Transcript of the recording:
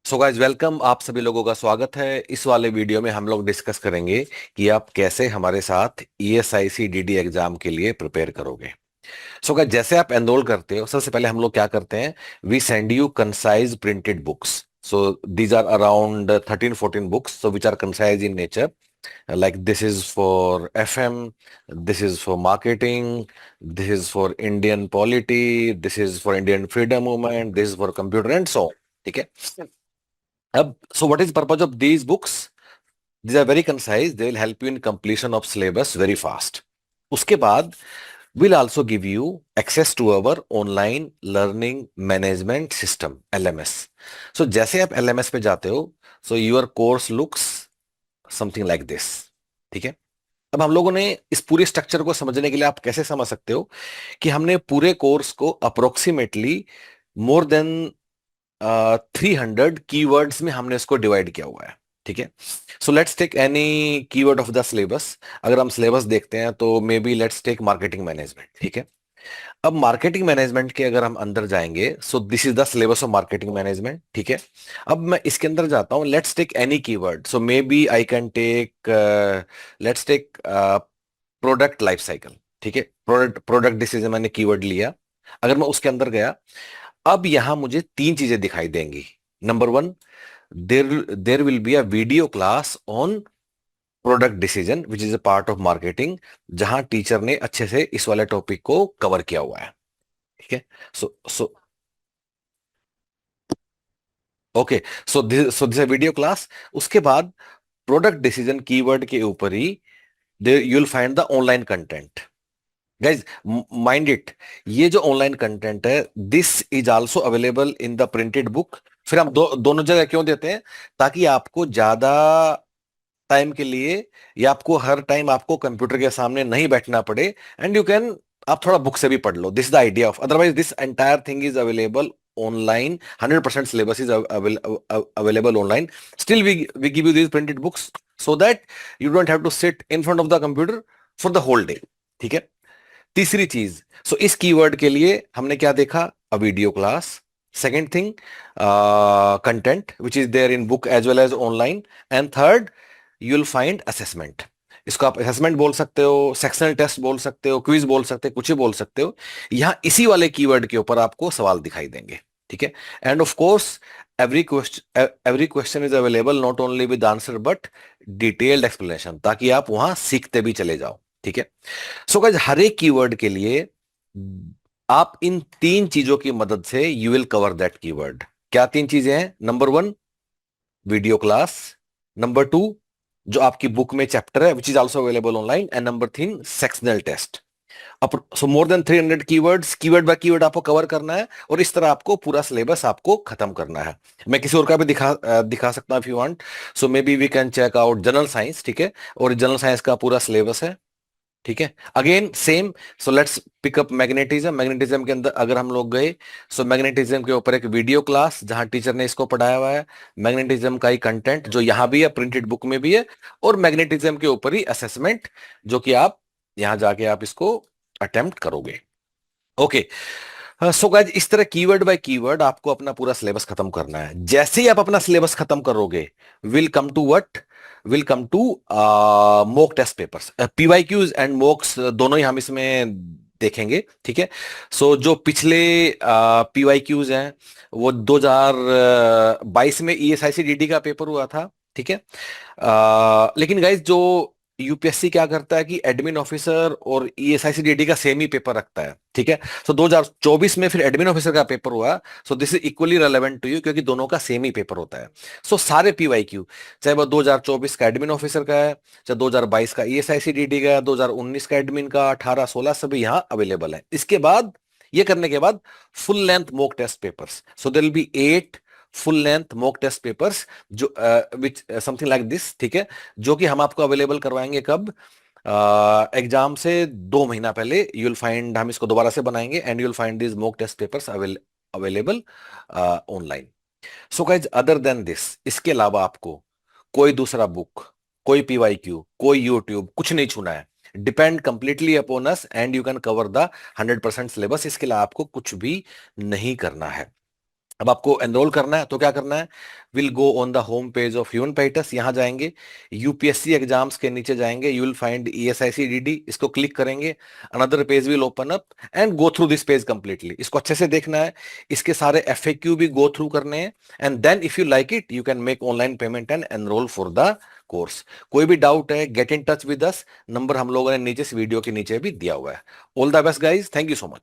So guys welcome, आप सभी लोगों का स्वागत है। इस वाले वीडियो में हम लोग डिस्कस करेंगे कि आप कैसे हमारे साथ ईएसआईसी डीडी एग्जाम के लिए प्रिपेयर करोगे। सो गाइज जैसे आप एनरोल करते हो, सबसे पहले हम लोग क्या करते हैं, we send you concise printed books. So these are around 13-14 books so which are concise in nature, like this is for FM, this is for marketing, this is for Indian polity, this is for Indian freedom movement, this is for computer and so on। ठीक है। अब so what is the purpose of these books? These are very concise, they will help you in completion of syllabus very fast। उसके बाद will also give you access to our online learning management system LMS। so जैसे आप LMS पे जाते हो, so your course looks something like this। ठीक है। अब हम लोगों ने इस पूरे स्ट्रक्चर को समझने के लिए आप कैसे समझ सकते हो कि हमने पूरे कोर्स को अप्रोक्सीमेटली मोर देन 300 कीवर्ड्स में हमने इसको डिवाइड किया हुआ है। ठीक है। So let's take any keyword of the syllabus. अगर हम सिलेबस देखते हैं तो maybe let's take marketing management. ठीक है। अब मार्केटिंग मैनेजमेंट के अगर हम अंदर जाएंगे, so this is the syllabus of marketing management. ठीक है। अब मैं इसके अंदर जाता हूं, let's take any keyword. So maybe I can take, let's take product life cycle. ठीक है। प्रोडक्ट प्रोडक्ट डिसीजन मैंने कीवर्ड लिया। अगर मैं उसके अंदर गया, अब यहां मुझे तीन चीजें दिखाई देंगी। Number one, there will be a video class on product decision which is a part of marketing, जहां टीचर ने अच्छे से इस वाले टॉपिक को कवर किया हुआ है। ठीक है। So okay, so this video class. उसके बाद प्रोडक्ट डिसीजन कीवर्ड के ऊपर ही you will find the online content. Guys mind it, ये जो ऑनलाइन कंटेंट है, this is also available in the printed book. फिर हम दोनों जगह क्यों देते हैं? ताकि आपको ज्यादा टाइम के लिए, या आपको हर टाइम आपको कंप्यूटर के सामने नहीं बैठना पड़े, एंड यू कैन, आप थोड़ा बुक से भी पढ़ लो। This is the idea of, otherwise this entire thing is available online. 100% syllabus is available online. Still we give you these printed books so that you don't have to sit in front of the computer for the whole day. ठीक है। तीसरी चीज, सो इस keyword के लिए हमने क्या देखा? A video class. Second thing, content which is there in book as well as online. And third, you will find assessment. इसको आप असेसमेंट बोल सकते हो, सेक्शनल टेस्ट बोल सकते हो, क्विज बोल सकते हो, कुछ ही बोल सकते हो। यहां इसी वाले कीवर्ड के ऊपर आपको सवाल दिखाई देंगे। ठीक है। End of course every question is available not only with answer but detailed explanation, ताकि आप वहां सीखते भी चले जाओ। ठीक है। सो गाइस, हर एक कीवर्ड के लिए आप इन तीन चीजों की मदद से you will cover that keyword. क्या तीन चीजें हैं? Number one, video class. Number two, जो आपकी बुक में चैप्टर है which is also available online. And number तीन, सेक्शनल टेस्ट। अब so more than 300 keywords, keyword by keyword आपको कवर करना है, और इस तरह आपको पूरा सिलेबस आपको खत्म करना है। मैं किसी और का भी दिखा सकता हूं if you want. So maybe we can check out general science. ठीक है। और जनरल साइंस का पूरा सिलेबस है। ठीक है। Again same, so let's pick up magnetism. Magnetism के अंदर अगर हम लोग गए, सो मैग्नेटिज्म के ऊपर एक वीडियो क्लास जहां टीचर ने इसको पढ़ाया हुआ है। मैग्नेटिज्म का ही कंटेंट जो यहां भी है, प्रिंटेड बुक में भी है। और मैग्नेटिज्म के ऊपर ही असेसमेंट, जो कि आप यहां जाके आप इसको अटेम्प्ट करोगे। ओके। सो गाइस, इस तरह कीवर्ड बाय कीवर्ड आपको अपना पूरा सिलेबस खत्म करना है। जैसे ही आप अपना सिलेबस खत्म करोगे, will come to what, will come to mock test papers. PYQs and mocks दोनों ही हम इसमें देखेंगे। ठीक है। सो जो पिछले पीवाईक्यूज हैं, वो 2022 में ईएसआईसी डीडी का पेपर हुआ था। ठीक है। लेकिन गाइज, जो यूपीएससी क्या करता है कि एडमिन ऑफिसर और ईएसआईसी डीडी का सेम ही पेपर रखता है। ठीक है। सो 2024 में फिर एडमिन ऑफिसर का पेपर हुआ। So this is equally relevant to you, क्योंकि दोनों का सेम ही पेपर होता है। सो सारे पीवाईक्यू, चाहे वो 2024 का एडमिन ऑफिसर का है, चाहे 2022 का ईएसआईसी डीडी का है, 2019 का एडमिन का, 18 16 सभी यहाँ अवेलेबल है। इसके बाद, ये करने के बाद, full length mock test papers. So there will be 8 full length mock test papers, जो विच समथिंग लाइक दिस। ठीक है। जो कि हम आपको अवेलेबल करवाएंगे कब? एग्जाम से 2 महीना पहले यू विल फाइंड, हम इसको दोबारा से बनाएंगे and you will find this mock test papers available online. So guys, other than this, इसके अलावा आपको कोई दूसरा बुक, कोई पीवाईक्यू, कोई यूट्यूब, कुछ नहीं छूना है। Depend completely upon us and you can cover the 100% syllabus. इसके अलावा आपको कुछ भी नहीं करना है। अब आपको एनरोल करना है तो क्या करना है, will go on the home page of human पेटस, यहां जाएंगे, यूपीएससी एग्जाम्स के नीचे जाएंगे, you will find ESIC DD, इसको क्लिक करेंगे, another page will open up and go through this page completely, इसको अच्छे से देखना है, इसके सारे एफएक्यू भी गो थ्रू करने हैं, and then if you like it you can make online payment and enroll for the course. कोई भी डाउट है get in touch with us, number हम लोगों ने नीचे इस वीडियो के नीचे भी दिया हुआ है। All the best guys, thank you so much.